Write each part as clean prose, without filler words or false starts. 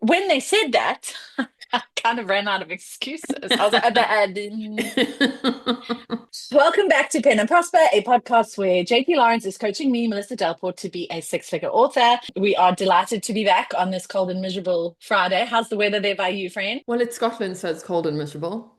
when they said that, I kind of ran out of excuses. I was like, welcome back to Pen and Prosper, a podcast where JP Lawrence is coaching me, Melissa Delport, to be a six-figure author. We are delighted to be back on this cold and miserable Friday. How's the weather there by you, friend? Well, it's Scotland, so it's cold and miserable.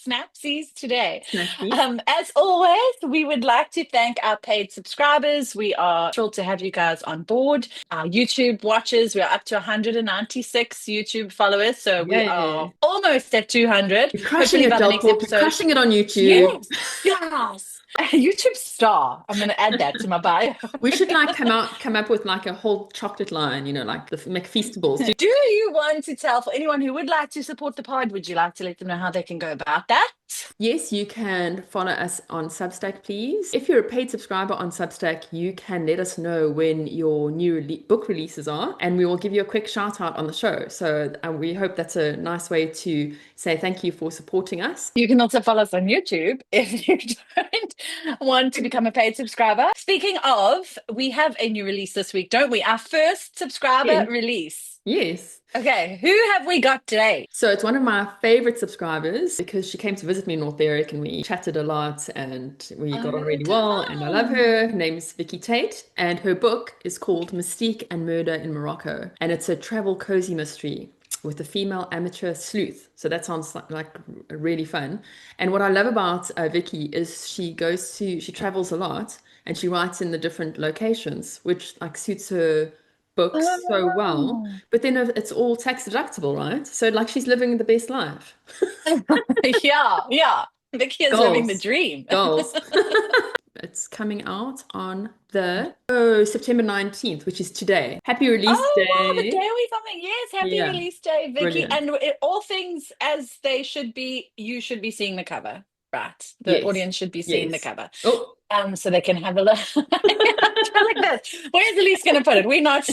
Snapsies today. Snapsies. As always, we would like to thank our paid subscribers. We are thrilled to have you guys on board. Our YouTube watchers, we are up to 196 YouTube followers, so we are Yay. almost at 200. You're crushing Hopefully it, by the next Delport. You're episode. crushing it on YouTube. Yes, yes. A YouTube star. I'm going to add that to my bio. We should come up with like a whole chocolate line, like the McFeastables. Do you want to tell, for anyone who would like to support the pod, would you like to let them know how they can go about that? Yes, you can follow us on Substack, please. If you're a paid subscriber on Substack, you can let us know when your new book releases are, and we will give you a quick shout out on the show. So we hope that's a nice way to say thank you for supporting us. You can also follow us on YouTube if you don't want to become a paid subscriber. Speaking of, we have a new release this week, don't we? Our first subscriber release. Yes. Okay, who have we got today? So it's one of my favorite subscribers because she came to visit me in North Berwick and we chatted a lot and we got on really well, and I love her. Her name is Vicky Tate and her book is called Mystique and Murder in Morocco, and it's a travel cozy mystery with a female amateur sleuth. So that sounds like really fun. And what I love about Vicky is she travels a lot and she writes in the different locations, which like suits her books so well. But then it's all tax deductible, right? So like she's living the best life. Yeah. Vicky is living the dream. Goals. It's coming out on the September 19th, which is today. Happy release day. Oh, the day we filming. Yes, happy release day, Vicky. Brilliant. And all things as they should be, you should be seeing the cover, right? The audience should be seeing the cover. Oh. So they can have a look. Like this. Where's Elise going to put it? We're not.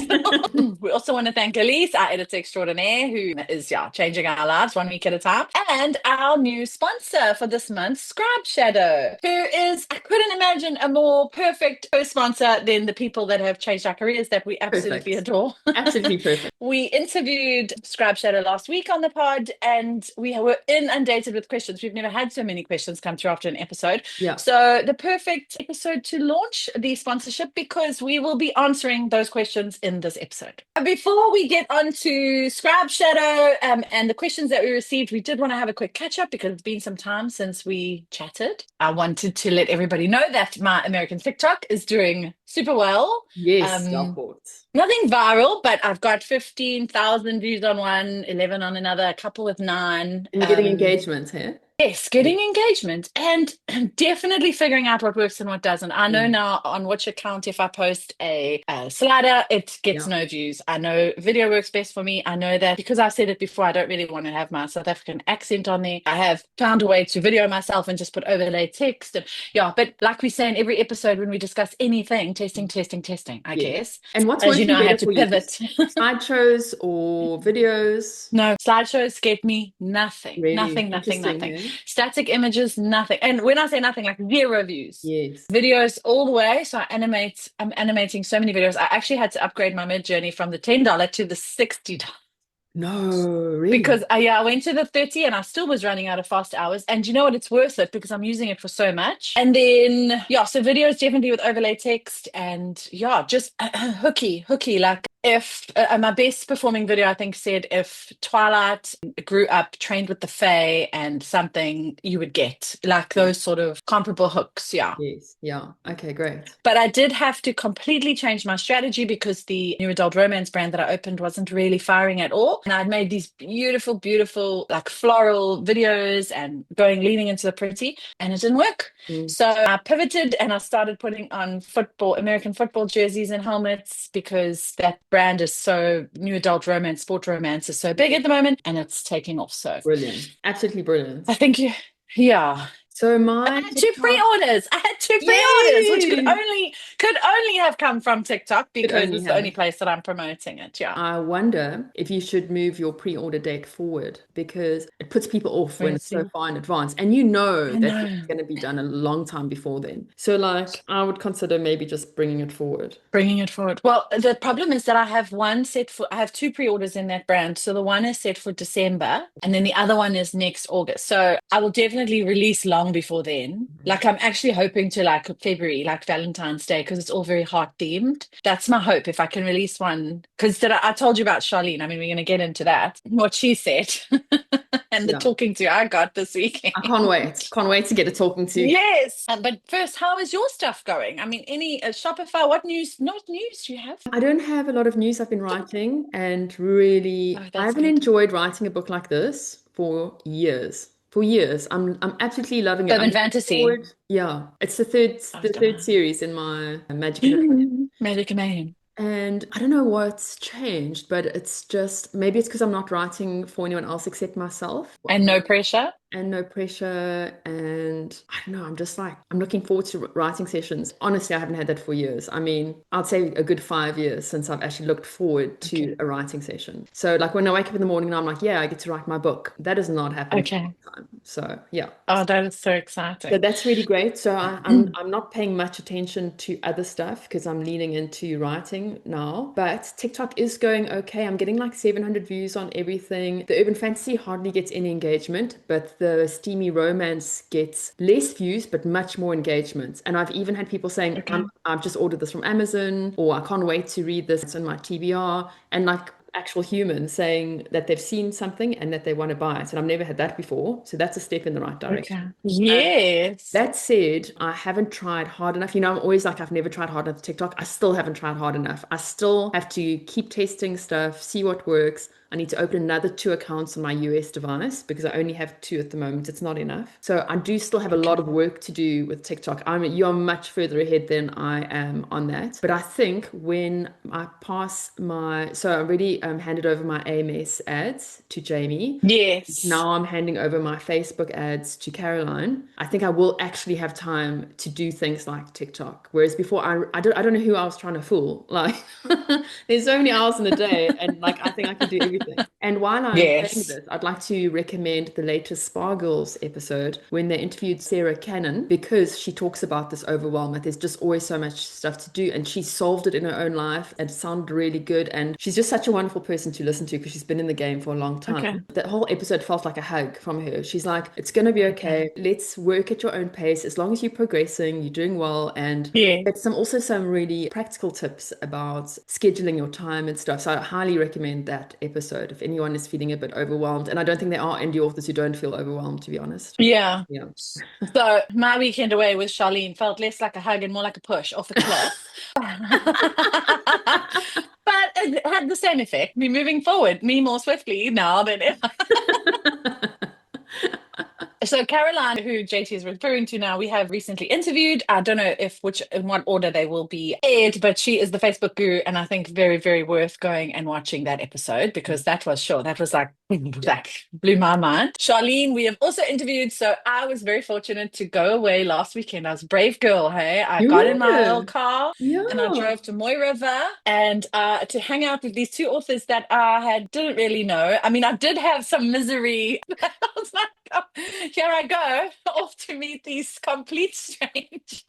We also want to thank Elise, our editor extraordinaire, who is changing our lives one week at a time, and our new sponsor for this month, Scribeshadow, who is, I couldn't imagine a more perfect co-sponsor than the people that have changed our careers that we absolutely adore. Absolutely perfect. We interviewed Scribeshadow last week on the pod, and we were inundated with questions. We've never had so many questions come through after an episode. Yeah. So the perfect episode to launch the sponsorship, because we will be answering those questions in this episode. Before we get on to Scribeshadow and the questions that we received, we did want to have a quick catch up because it's been some time since we chatted. I wanted to let everybody know that my American TikTok is doing super well. Yes, nothing viral, but I've got 15,000 views on one, 11 on another, a couple with 9. And getting engagement here. Yes, getting engagement and definitely figuring out what works and what doesn't. I know now on which account, if I post a slider, it gets no views. I know video works best for me. I know that because I've said it before, I don't really want to have my South African accent on there. I have found a way to video myself and just put overlay text. And but like we say in every episode when we discuss anything, testing, I guess. And what's as you know, I had to pivot. Slideshows or videos? No, slideshows get me nothing. Really? Nothing. Static images, nothing. And when I say nothing, like 0 views. Yes. Videos all the way. So I'm animating so many videos. I actually had to upgrade my Mid-Journey from the $10 to the $60. No, really? Because I went to the 30 and I still was running out of fast hours. And you know what? It's worth it because I'm using it for so much. And then, so videos definitely with overlay text and just hooky. Like if my best performing video, I think, said if Twilight grew up, trained with the Fae and something, you would get like those sort of comparable hooks. Yeah. Yes. Yeah. Okay, great. But I did have to completely change my strategy because the new adult romance brand that I opened wasn't really firing at all. And I'd made these beautiful, like floral videos and leaning into the pretty, and it didn't work. So I pivoted and I started putting on American football jerseys and helmets because that brand is so new adult romance, sport romance is so big at the moment and it's taking off. So brilliant. Absolutely brilliant. I think So And I my had two TikTok, pre-orders. I had two pre-orders, which yay! could only have come from TikTok Could because only it's the only have. place that I'm promoting it. Yeah. I wonder if you should move your pre-order date forward because it puts people off when We'll it's so see. far in advance. And you know I that it's know. going to be done a long time before then. So like I would consider maybe just bringing it forward. Bringing it forward. Well, the problem is that I have two pre-orders in that brand. So the one is set for December and then the other one is next August. So I will definitely release long before then. Like I'm actually hoping to like February, like Valentine's Day, because it's all very heart themed. That's my hope if I can release one. Because I told you about Charlene. I mean, we're going to get into that, what she said and the Yeah. talking to I got this weekend. I can't wait. Can't wait to get it talking to. Yes. But first, how is your stuff going? I mean, any Shopify, what news, not news do you have? I don't have a lot of news I've been writing, and Oh, really, I that's haven't good. enjoyed writing a book like this for years. For years, I'm absolutely loving it. I'm Urban looking fantasy. forward. Yeah, it's I was the third gonna. series in my Magic and Magic and Mayhem. And I don't know what's changed, but it's just maybe it's because I'm not writing for anyone else except myself. And no pressure. And no pressure. And I don't know, I'm just like, I'm looking forward to writing sessions. Honestly, I haven't had that for years. I mean, I'd say a good 5 years since I've actually looked forward to Okay. a writing session. So, like, when I wake up in the morning and I'm like, yeah, I get to write my book, that has not happened for a Okay. long time. So, yeah. Oh, that is so So exciting. that's really great. So I'm not paying much attention to other stuff because I'm leaning into writing now. But TikTok is going okay. I'm getting like 700 views on everything. The urban fantasy hardly gets any engagement, but the steamy romance gets less views but much more engagement. And I've even had people saying, Okay. I've just ordered this from Amazon, or I can't wait to read this. It's in my TBR. And like actual humans saying that they've seen something and that they want to buy it. And I've never had that before. So that's a step in the right Okay. direction. Yes. That said, I haven't tried hard enough. You know, I'm always like, I've never tried hard enough TikTok. I still haven't tried hard enough. I still have to keep testing stuff, see what works. I need to open another two accounts on my US device because I only have two at the moment. It's not enough. So I do still have a lot Okay. of work to do with TikTok. You're much further ahead than I am on that. But I think when I pass so I already handed over my AMS ads to Jamie. Yes. Now I'm handing over my Facebook ads to Caroline. I think I will actually have time to do things like TikTok. Whereas before, I don't know who I was trying to fool. Like, there's so many hours in a day, and like, I think I can do everything. And while I'm saying Yes. this, I'd like to recommend the latest Spa Girls episode when they interviewed Sarah Cannon because she talks about this overwhelm. That there's just always so much stuff to do, and she solved it in her own life and it sounded really good. And she's just such a wonderful person to listen to because she's been in the game for a long time. Okay. That whole episode felt like a hug from her. She's like, it's going to be Okay. okay. Let's work at your own pace. As long as you're progressing, you're doing well. And Yeah. it's some really practical tips about scheduling your time and stuff. So I highly recommend that episode if anyone is feeling a bit overwhelmed. And I don't think there are indie authors who don't feel overwhelmed, to be honest. Yeah. Yeah. So my weekend away with Charlene felt less like a hug and more like a push off a cliff. But it had the same effect. Me moving forward, me more swiftly now than ever. So Caroline, who JT is referring to now, we have recently interviewed. I don't know in what order they will be aired, but she is the Facebook guru, and I think very, very worth going and watching that episode because that was Yeah. like blew my mind. Charlene, we have also interviewed. So I was very fortunate to go away last weekend. I was a brave girl, hey. I You got in my little were. car and I Yeah. drove to Moy River and to hang out with these two authors that I had didn't really know. I mean, I did have some misery. I was like, oh, here I go off to meet these complete strangers.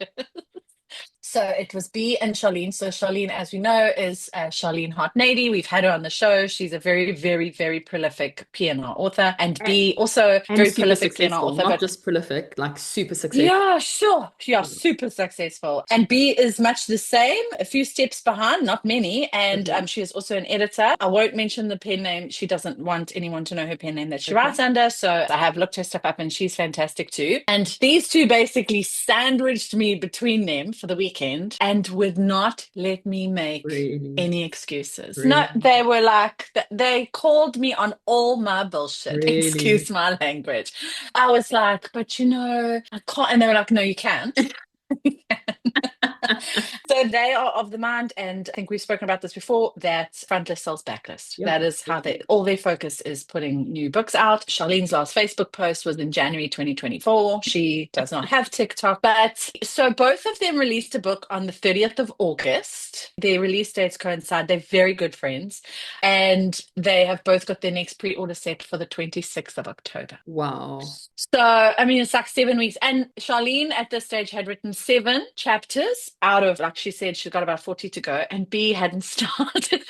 So it was B and Charlene. So Charlene, as we know, is Charlene Hartnady. We've had her on the show. She's a very, very, very prolific PNR author. And B, also And very super prolific PNR successful, author, not but just prolific, like super successful. yeah, sure. Yeah, super successful. And B is much the same, a few steps behind, not many. And Okay. she is also an editor. I won't mention the pen name. She doesn't want anyone to know her pen name that she Okay. writes under. So I have looked her stuff up and she's fantastic too. And these two basically sandwiched me between them for the weekend and would not let me make Really, any excuses. No, really, they were like, they called me on all my bullshit. really. Excuse my language. I was like, but I can't. And they were like, no, you can't. So they are of the mind, and I think we've spoken about this before, that frontlist sells backlist. Yeah, That is how all their focus is putting new books out. Charlene's last Facebook post was in January 2024. She does not have TikTok, but so both of them released a book on the 30th of August. Their release dates coincide. They're very good friends, and they have both got their next pre-order set for the 26th of October. Wow. So, I mean, it's like 7 weeks. And Charlene at this stage had written 7 chapters out of, like she said, she's got about 40 to go. And B hadn't started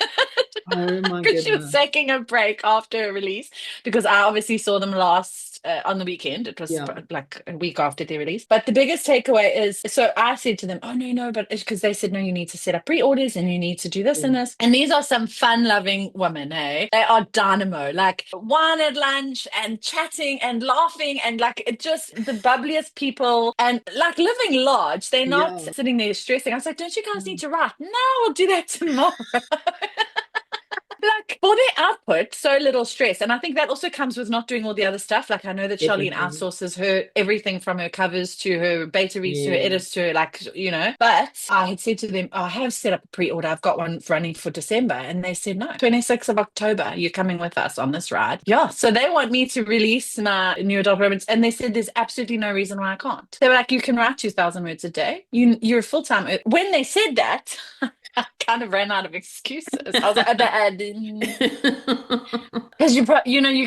Oh my because she was goodness. taking a break after a release, because I obviously saw them last on the weekend. It was Yeah. like a week after their release. But the biggest takeaway is, so I said to them, oh, no, but it's because they said, no, you need to set up pre-orders and you need to do this and this. And these are some fun-loving women, eh? They are dynamo, like wine at lunch and chatting and laughing and like it just the bubbliest people and like living large. They're not Yeah. sitting there stressing. I was like, don't you guys need to write? No, we'll do that tomorrow. Like for their output, so little stress. And I think that also comes with not doing all the other stuff. Like I know that Charlene Definitely. outsources her everything from her covers to her beta reads to her Yeah. edits to her, like, you know. But I had said to them, oh, I have set up a pre-order. I've got one running for December. And they said, no, 26th of October, you're coming with us on this ride. Yeah. So they want me to release my new adult romance. And they said there's absolutely no reason why I can't. They were like, you can write 2,000 words a day. You're full-time. When they said that, I kind of ran out of excuses. I was like, because you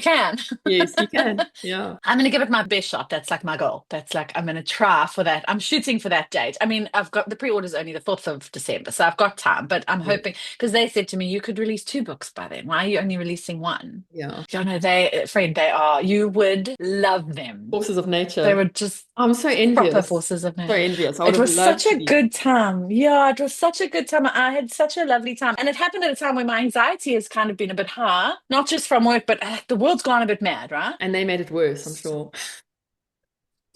can. Yes, you can. Yeah. I'm going to give it my best shot. That's like my goal. That's like, I'm going to try for that. I'm shooting for that date. I mean, I've got the pre-orders only the 4th of December, so I've got time, but I'm Yeah. hoping, because they said to me, you could release 2 books by then. Why are you only releasing one? Yeah. You know, you would love them. Forces of They nature. were just I'm so proper envious. forces of So nature. envious. I would It have was such loved to a be. good time. Yeah, it was such a good time. I had such a lovely time. And it happened at a time where my anxiety has kind of been a bit high, not just from work, but the world's gone a bit mad, right? And they made it worse, I'm sure.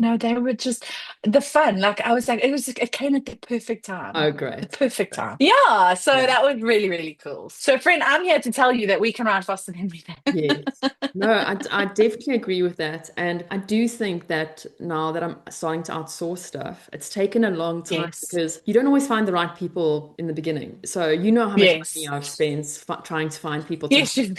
No, they were just the fun. Like I was like, it came at the perfect Oh, time. The great. perfect Great. time. Yeah. So Yeah. that was really, really cool. So friend, I'm here to tell you that we can ride faster than anything. Yes. No, I definitely agree with that. And I do think that now that I'm starting to outsource stuff, it's taken a long time Yes. because you don't always find the right people in the beginning. So you know how much money Yes. I've spent trying to find people to. Yes, you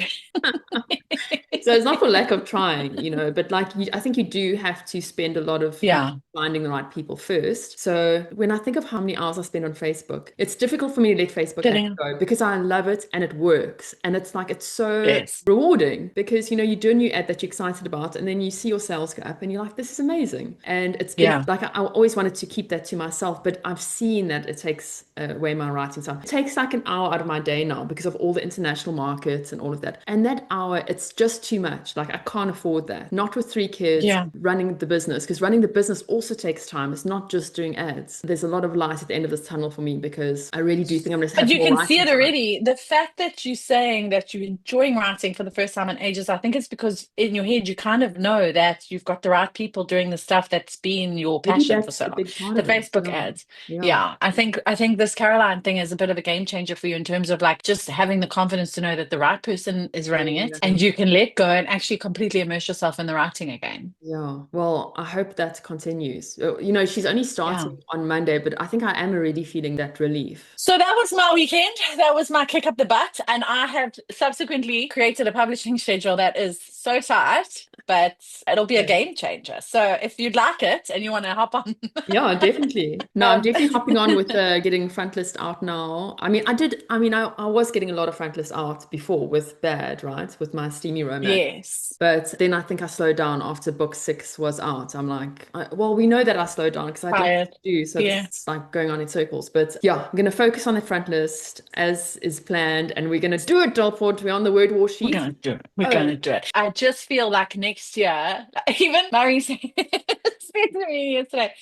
So it's not for lack of trying, but like I think you do have to spend a lot of time Yeah. finding the right people first. So when I think of how many hours I spend on Facebook, it's difficult for me to let Facebook ads Getting go because I love it and it works. And it's like it's so yes. rewarding because you do a new ad that you're excited about and then you see your sales go up and you're like, this is amazing. And it's been Yeah. like I always wanted to keep that to myself, but I've seen that it takes away my writing time. It takes like an hour out of my day now because of all the international markets and all of that. And that hour, it's just too much. Like I can't afford that. Not with 3 kids Yeah. running the business, because running the business also takes time. It's not just doing ads. There's a lot of light at the end of this tunnel for me because I really do think I'm going to But have you more can see writing it time. already. The fact that you're saying that you're enjoying writing for the first time in ages, I think it's because in your head you kind of know that you've got the right people doing the stuff that's been your Maybe passion for that's so a long. big part The of it. Facebook Yeah. ads. Yeah. Yeah. I think this Caroline thing is a bit of a game changer for you in terms of like just having the confidence to know that the right person is running it Yeah. and you can let go and actually completely immerse yourself in the writing again. Yeah. Well, I hope that continues. She's only Yeah. starting on Monday, but I think I am already feeling that relief. So that was my weekend. That was my kick up the butt. And I have subsequently created a publishing schedule that is so tight, but it'll be a Yeah. game changer. So if you'd like it and you want to hop on, Yeah, definitely. No, I'm um, definitely hopping on with getting Frontlist out now. I was getting a lot of Frontlist out before with Bad, right? With my steamy romance. yes, But then I think I slowed down after book 6 was out. I'm like, well, we know that I slowed down because I had lots tired. to do. So this Yeah, is like going on in circles. But yeah, I'm going to focus on the front list as is planned. And we're going to do it, Delport. We're on the word war we're sheet. going to do it. We're going Oh, to do it. I just feel like next year, even Murray said to me yesterday,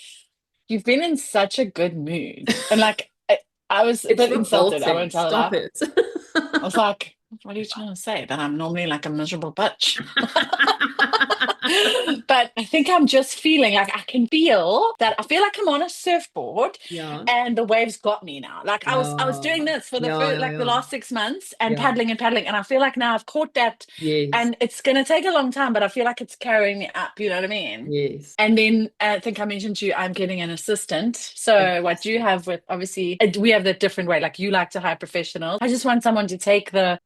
you've been in such a good mood. And like, I was a it's bit insulted. I revolting. won't tell a Stop lie. it. I was like, what are you trying to say? That I'm normally like a miserable bitch. But I think I'm just feeling like I can feel that. I feel like I'm on a surfboard Yeah. and the waves got me now. Like I was Yeah. doing this for the Yeah, first, yeah, like the yeah. last 6 months and Yeah. paddling and paddling. And I feel like now I've caught that, Yes. and it's going to take a long time, but I feel like it's carrying me up. You know what I mean? Yes. And then I think I mentioned to you, I'm getting an assistant. So what you Fantastic. have with, obviously, we have that different way. Like you like to hire professionals. I just want someone to take the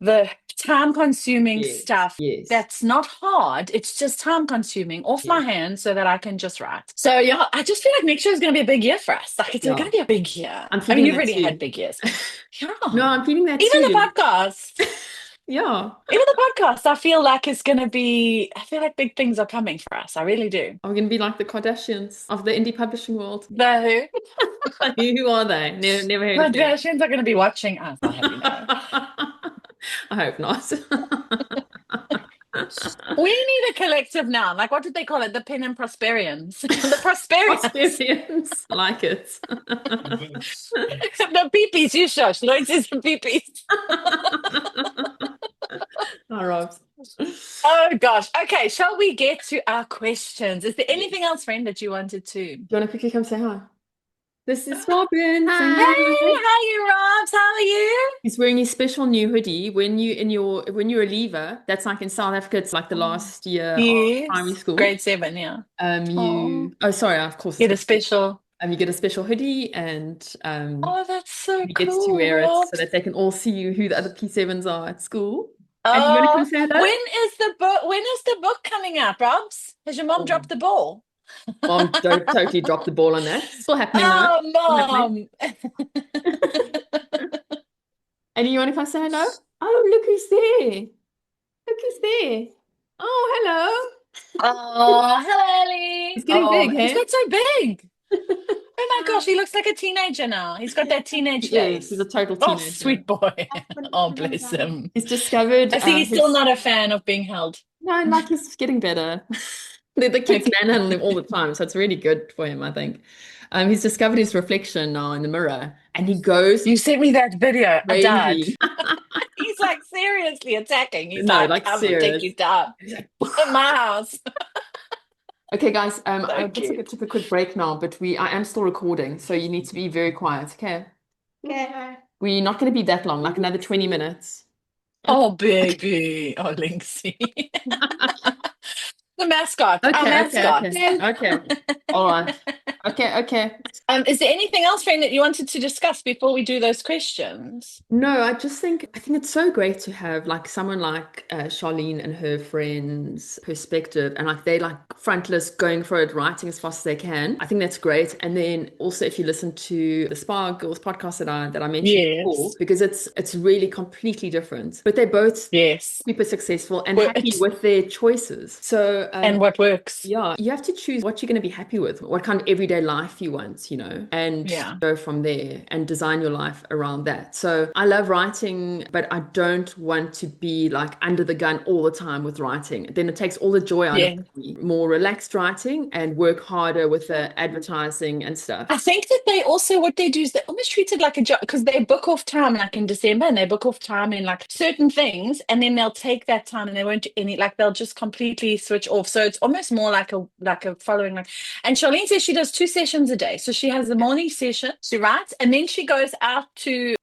time consuming Yes. stuff Yes. that's not hard. It's just time consuming off my Yes. hands so that I can just write. So yeah, I just feel like next year is going to be a big year for us. Like it's going to Yeah. be a big year. I'm I mean, feeling you've that already had too. big years, but yeah, No, I'm feeling that even too. the podcast. Yeah. Even the podcast, I feel like it's going to be, I feel like big things are coming for us. I really do. I'm gonna be like the Kardashians of the indie publishing world. The Who are they? Never heard of them. Kardashians are going to be watching us, I'll have you know. I hope not. We need a collective noun. Like, what did they call it? The Pen and Prosperians. The Prosperians. Prosperians. I like it. The peepees, you shush. Lloyd says the peepees. All right. Oh, gosh. Okay, shall we get to our questions? Is there anything Yes. else, friend, that you wanted to? Do you want to quickly come say hi? This is Robin saying Hey, hi. how you, Robs? How are you? He's wearing his special new hoodie. When you're a leaver, that's like in South Africa, it's like the Oh, last year of primary yes. school. Grade 7, yeah. Oh, You oh sorry, of course it's get a grade six. special. You get a special hoodie and Oh, that's so he gets to cool, wear it so Robs. that they can all see you who the other P7s are at school. And you want to come Oh, say hello? when is the book coming out, Robs? Has your mom Oh, dropped the ball? Mom, don't totally drop the ball on that. Still happening though. Oh, Still happening. mom. And you want to come say hello? Oh, look who's there. Look who's there. Oh, hello. Oh, hello, Ellie. He's getting Oh, big, he's hey? got so big. Oh my gosh, he looks like a teenager now. He's got that teenage He is. He's a face. total Oh, teenager. sweet boy. Oh, bless him. He's discovered I see he's still his not a fan of being held. no, like he's getting better. The kids Okay. manhandle him all the time, so it's really good for him, I think. He's discovered his reflection now in the mirror, and he goes You sent me that video. I died. crazy. He's like seriously attacking. He's No, like, like I'm gonna take serious. you down He's like, in my house. okay, guys, So I just cute. took a quick break now, but I am still recording, so you need to be very quiet, okay? Okay. We're not going to be that long, like another 20 minutes. Oh, baby. Oh, Linksy. The mascot. Our Okay, okay, mascot. okay, okay. All right. Okay, okay. Is there anything else, friend, that you wanted to discuss before we do those questions? No, I think it's so great to have like someone like Charlene and her friends' perspective, and like they like frontless going for it, writing as fast as they can. I think that's great. And then also if you listen to the Spa Girls podcast that I mentioned before, Yes. because it's really completely different. But they're both Yes. super successful and Well, happy with their choices. So and what works. yeah, you have to choose what you're going to be happy with, what kind of everyday life you want, and Yeah. go from there and design your life around that. So I love writing, but I don't want to be like under the gun all the time with writing. Then it takes all the joy out of Yeah. me. More relaxed writing and work harder with the advertising and stuff. I think that they also, what they do is they almost treat it like a job because they book off time like in December and they book off time in like certain things and then they'll take that time and they won't do any, like they'll just completely switch off. So it's almost more like a following like, and Charlene says she does 2 sessions a day. So she has the morning session, she writes, and then she goes out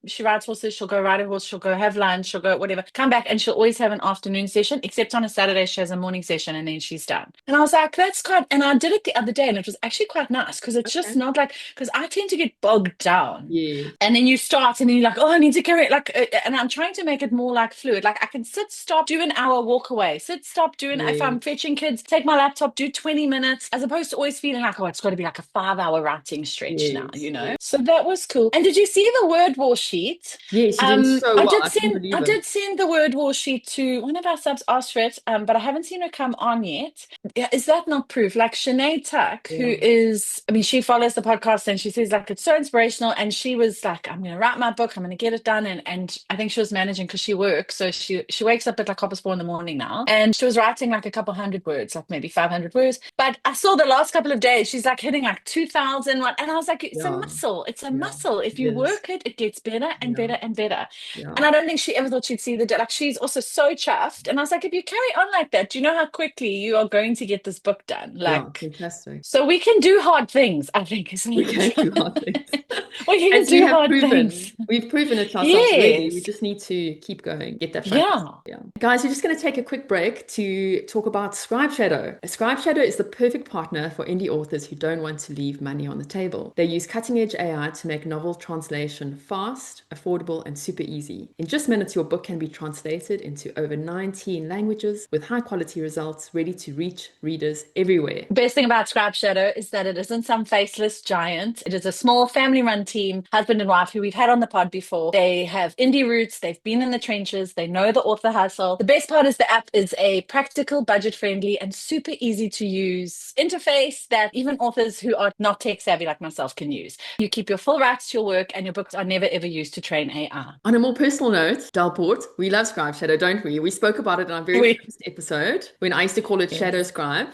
she rides horses, she'll go ride a horse, she'll go have lunch, she'll go whatever, come back and she'll always have an afternoon session, except on a Saturday she has a morning session and then she's done. And I was like, that's quite, and I did it the other day and it was actually quite nice because it's just Okay. not like, because I tend to get bogged down. Yeah. And then you start and then you're like, oh, I need to carry it. Like, and I'm trying to make it more like fluid. Like I can sit, stop, do an hour, walk away, sit, stop, if Yeah. I'm fetching kids, take my laptop, do 20 minutes, as opposed to always feeling like, oh, it's got to be like a 5 hour writing stretch now, Yes. Yes. So that was cool. And did you see the word war sheet? Yes, you're doing so I well. did I couldn't send believe I it. did send the word war sheet to one of our subs asked for it, but I haven't seen her come on yet. Yeah, is that not proof? Like Sinead Tuck, who Yeah. is, I mean, she follows the podcast and she says like it's so inspirational. And she was like, I'm gonna write my book, I'm gonna get it done. And I think she was managing because she works. So she wakes up at like 4:30 in the morning now. And she was writing like a couple hundred words, like maybe 500 words. But I saw the last couple of days, she's like hitting like like 2000. And I was like, it's a Yeah. muscle. It's a Yeah. muscle. If It you is. work it, it gets better and Yeah. better and better. Yeah. And I don't think she ever thought she'd see the day. Like, she's also so chuffed. And I was like, if you carry on like that, do you know how quickly you are going to get this book done? Yeah. Like, Fantastic. so we can do hard things, I think, is We what. can do hard things. We can As we do have hard proven, things. we've proven it to ourselves already. We Yes. just need to keep going, get that practice. Yeah. Yeah. Guys, we're just going to take a quick break to talk about Scribeshadow. Scribeshadow is the perfect partner for indie authors who don't want to leave money on the table. They use cutting-edge AI to make novel translation fast, affordable, and super easy. In just minutes, your book can be translated into over 19 languages with high-quality results ready to reach readers everywhere. The best thing about Scribeshadow is that it isn't some faceless giant. It is a small family-run team, husband and wife, who we've had on the pod before. They have indie roots. They've been in the trenches. They know the author hustle. The best part is the app is a practical, budget-friendly, and super easy to use interface that even authors who are not tech savvy like myself can use. You keep your full rights to your work, and your books are never ever used to train AI. On a more personal note, Delport, we love Scribeshadow, don't we? We spoke about it in our very We first episode when I used to call it Shadow Yes. Scribe.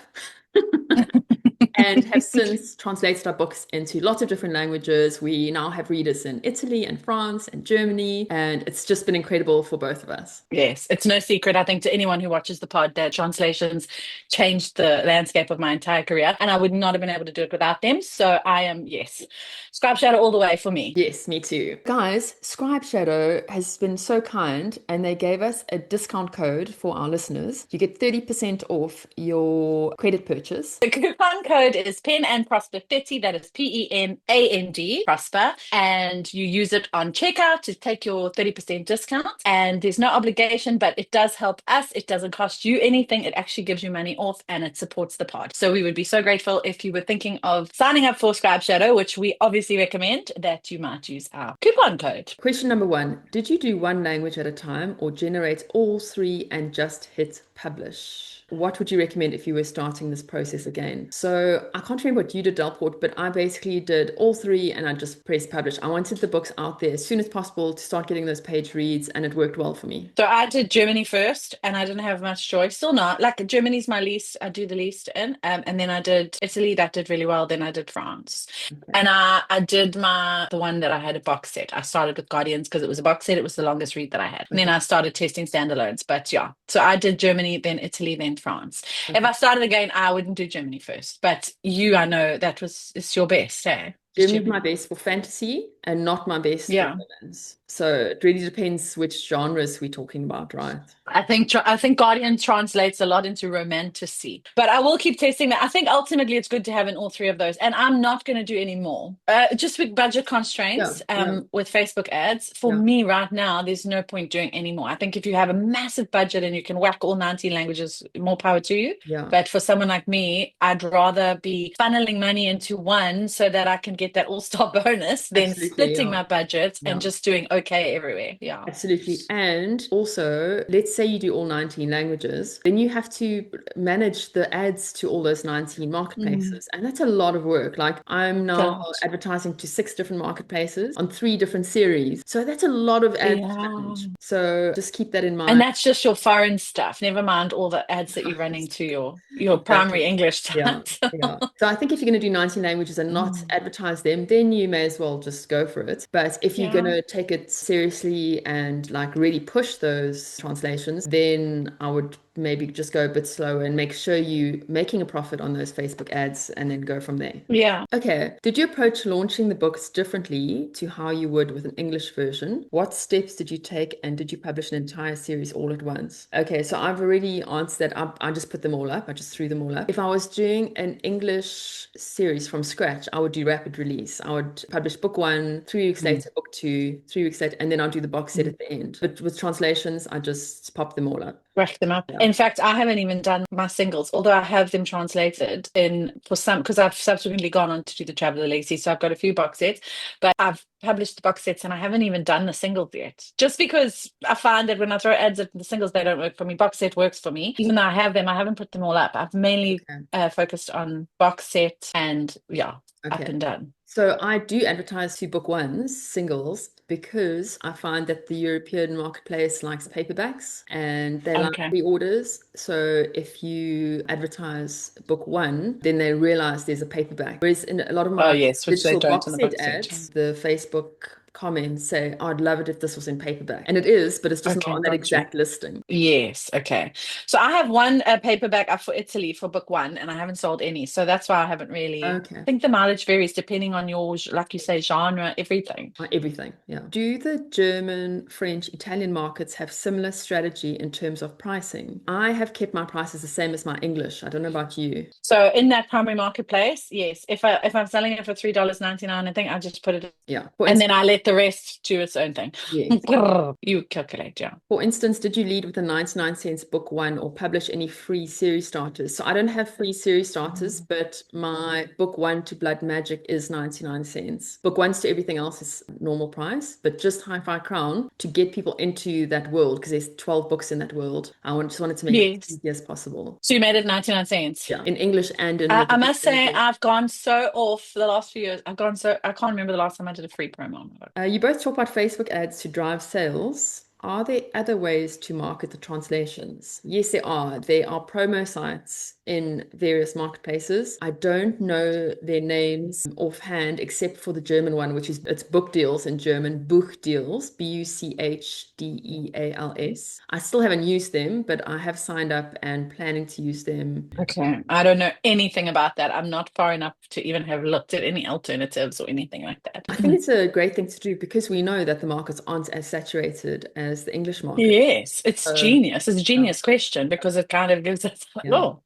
And have since translated our books into lots of different languages. We now have readers in Italy and France and Germany, and it's just been incredible for both of us. Yes, it's no secret, I think, to anyone who watches the pod that translations changed the landscape of my entire career, and I would not have been able to do it without them. So I am, yes, Scribeshadow all the way for me. Yes, me too. Guys, Scribeshadow has been so kind and they gave us a discount code for our listeners. You get 30% off your credit purchase. The coupon code is Pen and Prosper 30. That is PENAND, Prosper. And you use it on checkout to take your 30% discount. And there's no obligation, but it does help us. It doesn't cost you anything. It actually gives you money off and it supports the pod. So we would be so grateful if you were thinking of signing up for Scribeshadow, which we obviously recommend, that you might use our coupon code. Question number one, did you do one language at a time or generate all three and just hit publish? What would you recommend if you were starting this process again? So I can't remember what you did, Delport, but I basically did all three and I just pressed publish. I wanted the books out there as soon as possible to start getting those page reads, and it worked well for me. So I did Germany first, and I didn't have much choice. Still not. Like, Germany's my least. I do the least in, and then I did Italy. That did really well. Then I did France, Okay. and I did the one that I had a box set. I started with Guardians because it was a box set. It was the longest read that I had. And then Okay. I started testing standalones. But yeah, so I did Germany, then Italy, then France. If Okay. I started again, I wouldn't do Germany first. But you, I know that it's your best, eh? It's Germany's my Germany. best for fantasy and not my best for Yeah. romance. So it really depends which genres we're talking about, right? I think Guardian translates a lot into romanticy, but I will keep testing that. I think ultimately it's good to have in all three of those, and I'm not going to do any more. Just with budget Yeah, constraints, yeah, with Facebook ads. For yeah, me right now, there's no point doing any more. I think if you have a massive budget and you can whack all 19 languages, more power to you. yeah. But for someone like me, I'd rather be funneling money into one so that I can get that all-star bonus than Absolutely, splitting yeah, my budget and yeah. just doing okay everywhere. Yeah. Absolutely. And also, let's say you do all 19 languages, then you have to manage the ads to all those 19 Mm. marketplaces. And that's a lot of work. Like I'm It's a now lot. advertising to 6 different marketplaces on 3 different series. So that's a lot of ads to Yeah. manage. So just keep that in And mind. that's just your foreign stuff. Never mind all the ads that you're running to your primary Exactly. English Yeah, title. yeah. So I think if you're going to do 19 languages and not Mm. advertise them, then you may as well just go for it. But if you're going Yeah. to take it seriously and like really push those translations, then I would maybe just go a bit slower and make sure you making a profit on those Facebook ads and then go from there. Yeah. Okay. Did you approach launching the books differently to how you would with an English version? What steps did you take and did you publish an entire series all at once? Okay, so I've already answered that. I just put them all up. I just threw them all up. If I was doing an English series from scratch, I would do rapid release. I would publish book one, 3 weeks Mm. later, book two, 3 weeks later, and then I'll do the box set Mm. at the end. But with translations, I just pop them all up. Rack them up. Yeah. In fact, I haven't even done my singles, although I have them translated in for some because I've subsequently gone on to do the Traveller Legacy. So I've got a few box sets, but I've published the box sets and I haven't even done the singles yet. Just because I find that when I throw ads at the singles, they don't work for me. Box set works for me. Even though I have them, I haven't put them all up. I've mainly Okay. focused on box set and yeah, up Okay. and done. So I do advertise to book ones, singles, because I find that the European marketplace likes paperbacks and they like Okay. pre-orders. So if you advertise book one, then they realize there's a paperback. Whereas in a lot of Oh, my yes, which they digital don't in box the set book section. ads, the Facebook comments say, "Oh, I'd love it if this was in paperback." And it is, but it's just not Okay, on that got you. exact listing. Yes, okay. So I have one paperback up for Italy for book one, and I haven't sold any. So that's why I haven't really. I Okay. think the mileage varies depending on your, like you say, genre, everything. Everything, yeah. Do the German, French, Italian markets have similar strategy in terms of pricing? I have kept my prices the same as my English. I don't know about you. So in that primary marketplace, yes, if I'm selling it for $3.99, I think I just put it, Yeah. For and then instance, I let the rest do its own thing. yes. You calculate, yeah. For instance, did you lead with a 99 cents book one or publish any free series starters? So I don't have free series starters, but my book one to Blood Magic is 99 cents. Book ones to everything else is normal price, but just Hi-Fi Crown to get people into that world because there's 12 books in that world. Just wanted to make it as Yes. easy as possible. So you made it 99 cents. Yeah, in English and in the I different must say, languages. I've gone so off the last few years. I've gone so, I can't remember the last time I did a free promo on it. You both talk about Facebook ads to drive sales. Are there other ways to market the translations? Yes, there are. There are promo sites in various marketplaces. I don't know their names offhand, except for the German one, which is it's book deals in German, Buch deals, Buchdeals. I still haven't used them, but I have signed up and planning to use them. Okay. I don't know anything about that. I'm not far enough to even have looked at any alternatives or anything like that. I think it's a great thing to do because we know that the markets aren't as saturated as the English market. Yes, it's Uh, genius. It's a yeah. genius question because it kind of gives us like, Yeah. oh,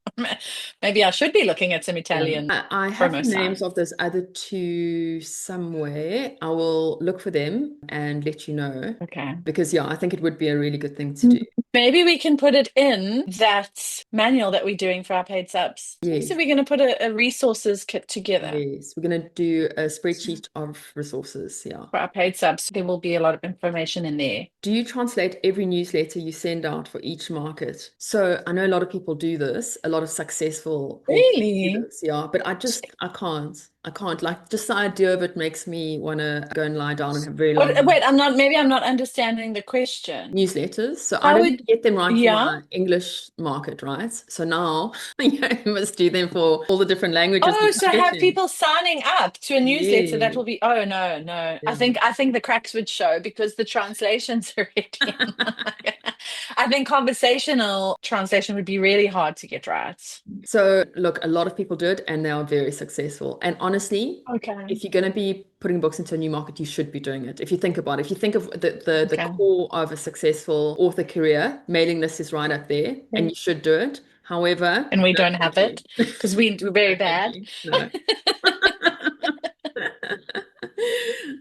maybe I should be looking at some Yeah. Italian I have promo the names of sites. those other two somewhere. I will look for them and let you know Okay. because, yeah, I think it would be a really good thing to do. Maybe we can put it in that manual that we're doing for our paid subs. So Yes. we're going to put a resources kit together Yes. We're going to do a spreadsheet of resources. Yeah. for our paid subs. There will be a lot of information in there. Do you translate every newsletter you send out for each market? So I know a lot of people do this, a lot of successful authors do Really? this, yeah, but I can't. I can't. Like just the idea of it makes me want to go and lie down and have very long Wait, maybe I'm not understanding the question. newsletters. So I How don't would, get them right for yeah? my English market, right? So now I must do them for all the different languages Oh, I'm so have targeting. people signing up to a newsletter that Yeah, will be, oh no, no. I yeah. think the cracks would show because the translations are already in. I think conversational translation would be really hard to get right. So look, a lot of people do it and they are very successful. And honestly, Okay. if you're going to be putting books into a new market, you should be doing it. If you think about it, if you think of the Okay. core of a successful author career, mailing list is right up there and you should do it. However, And we no, don't have thank you. it because we're very No, thank bad. you. No.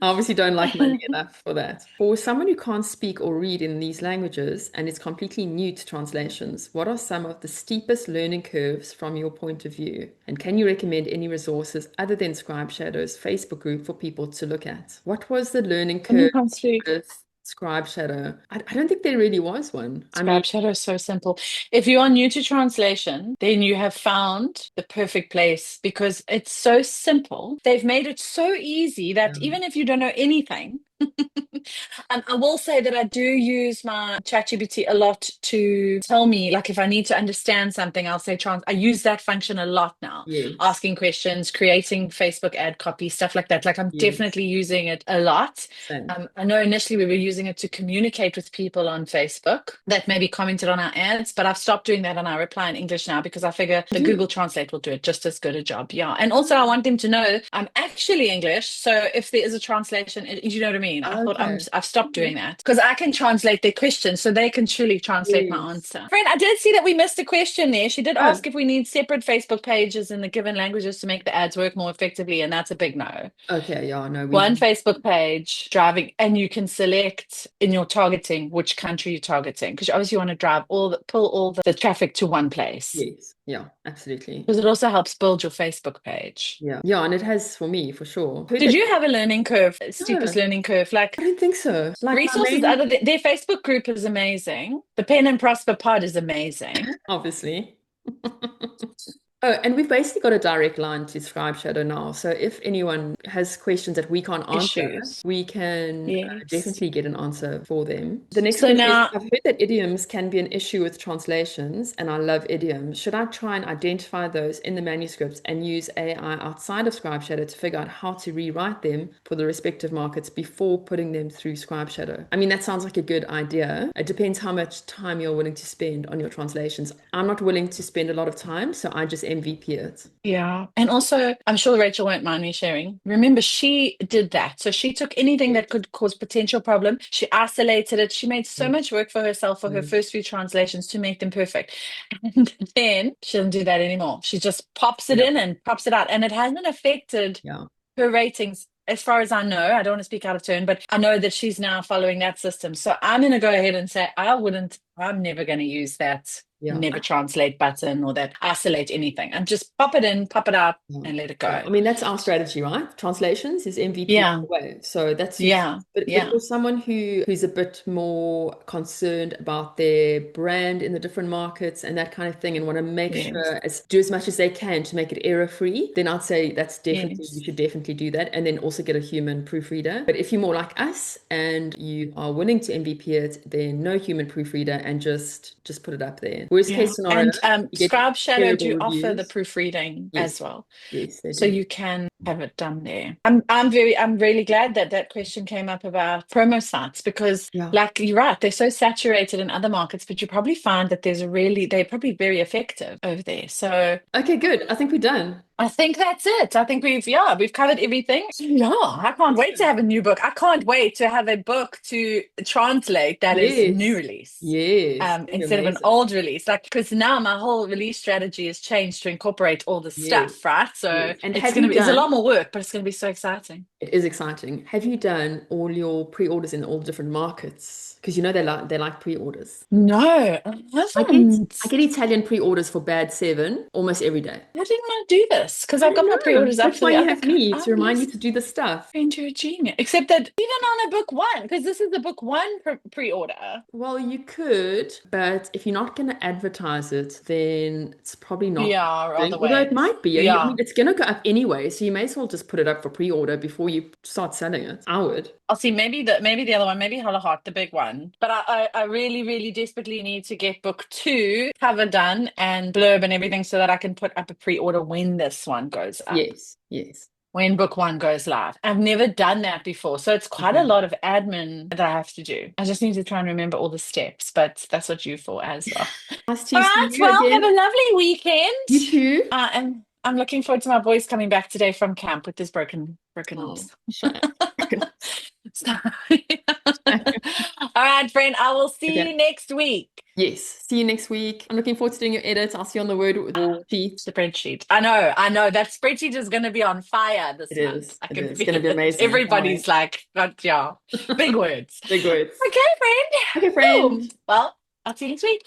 I obviously don't like money enough for that. For someone who can't speak or read in these languages and is completely new to translations, what are some of the steepest learning curves from your point of view? And can you recommend any resources other than Scribeshadow's Facebook group for people to look at? What was the learning When you curve can't speak. with Scribeshadow? I don't think there really was one. I mean, Scribeshadow is so simple. If you are new to translation, then you have found the perfect place because it's so simple. They've made it so easy that even if you don't know anything, I will say that I do use my ChatGPT a lot to tell me, like, if I need to understand something, I'll say I use that function a lot now, yes, asking questions, creating Facebook ad copy, stuff like that. Like, I'm yes, definitely using it a lot. same. I know initially we were using it to communicate with people on Facebook that maybe commented on our ads, but I've stopped doing that and I reply in English now because I figure the Did you? Google Translate will do it just as good a job. Yeah. And also, I want them to know I'm actually English. So if there is a translation, you know what I mean? Okay. I've stopped Okay. doing that because I can translate their questions so they can truly translate my Yes. answer. Friend, I did see that we missed a question there. She did Oh, ask if we need separate Facebook pages in the given languages to make the ads work more effectively. And that's a big no. okay. Yeah, no, we One do. Facebook page driving, and you can select in your targeting which country you're targeting because you obviously want to pull all the traffic to one place Yes. Yeah, absolutely. because it also helps build your Facebook page. Yeah. Yeah, and it has for me for sure. Heard Did that. you have a learning curve, steepest No, learning curve? Like I don't think so. Like my resources main, other than their Facebook group is amazing. The Pen and Prosper pod is amazing. obviously. Oh, and we've basically got a direct line to Scribeshadow now. So if anyone has questions that we can't answer, Issues. we can Yes. definitely get an answer for them. The next So question is, now, I've heard that idioms can be an issue with translations, and I love idioms. Should I try and identify those in the manuscripts and use AI outside of Scribeshadow to figure out how to rewrite them for the respective markets before putting them through Scribeshadow? I mean, that sounds like a good idea. It depends how much time you're willing to spend on your translations. I'm not willing to spend a lot of time, so I just MVP it. yeah. And also, I'm sure Rachel won't mind me sharing. Remember, she did that. So she took anything that Yes. could cause potential problem. She isolated it. She made so Mm, much work for herself for her mm. first few translations to make them perfect. And then she doesn't do that anymore. She just pops it Yeah, in and pops it out. And it hasn't affected yeah, her ratings. As far as I know, I don't want to speak out of turn, but I know that she's now following that system. So I'm going to go ahead and say I'm never going to use that yeah. never translate button or that isolate anything. And just pop it in, pop it out, Yeah. and let it Yeah. go. I mean, that's our strategy, right? Translations is MVP all Yeah, the way. So that suits. yeah, But yeah, for someone who's a bit more concerned about their brand in the different markets and that kind of thing, and want to make yes, sure do as much as they can to make it error free, then I'd say you yes, should definitely do that, and then also get a human proofreader. But if you're more like us and you are willing to MVP it, then no human proofreader and just put it up there. Worst yeah. case scenario, And you get Scribeshadow terrible do offer the reviews. proofreading as Yes. well. Yes, they So do. you can have it done there. I'm really glad that that question came up about promo sites because Yeah. like you're right, they're so saturated in other markets, but you probably find that they're probably very effective over there. So Okay, good. I think we're done. I think that's it. I think we've covered everything. Yeah, I can't wait to Awesome. have a new book. I can't wait to have a book to translate that is new Yes. release. Yes. That'd be Instead of an amazing. old release, like because now my whole release strategy has changed to incorporate all the Yes. stuff, right? So Yes. And it's have gonna you be it's a done, lot more work, but it's gonna be so exciting. it is exciting. Have you done all your pre-orders in all the different markets? Because you know they like pre-orders. No, I I get I haven't. get Italian pre-orders for Bad 7 almost every day. I didn't want to do this because I I've got my don't know. pre-orders up That's for why the you other. have me to Oh, remind you yes, to do the stuff. friend, you're a genius. Except that even on a book one, because this is the book one pre-order. Well, you could, but if you're not going to advertise it, then it's probably not Yeah, or doing. other Although it ways. might be. I mean, Yeah. it's going to go up anyway, so you may as well just put it up for pre-order before you start selling it. I would. I'll see. Maybe the other one, maybe Holla Heart, the big one. But I really, really desperately need to get book two cover done and blurb and everything so that I can put up a pre-order when this one goes up. Yes, yes. When book one goes live. I've never done that before. So it's quite a Okay. lot of admin that I have to do. I just need to try and remember all the steps, but that's what you for as well. Nice All to see right. you Well, have again. a lovely weekend. You too. And I'm looking forward to my boys coming back today from camp with his broken Oh, arms. shame. So, all right, friend. I will see Okay. you next week. Yes. See you next week. I'm looking forward to doing your edits. I'll see you on the word sheet. Spreadsheet. I know. That spreadsheet is going to be on fire It this month. is. I It can is. It's going feel to be it. amazing. I can't Everybody's wait. like, but yeah, big words. Big words. Okay, friend. Okay, Cool. friend. Well, I'll see you next week.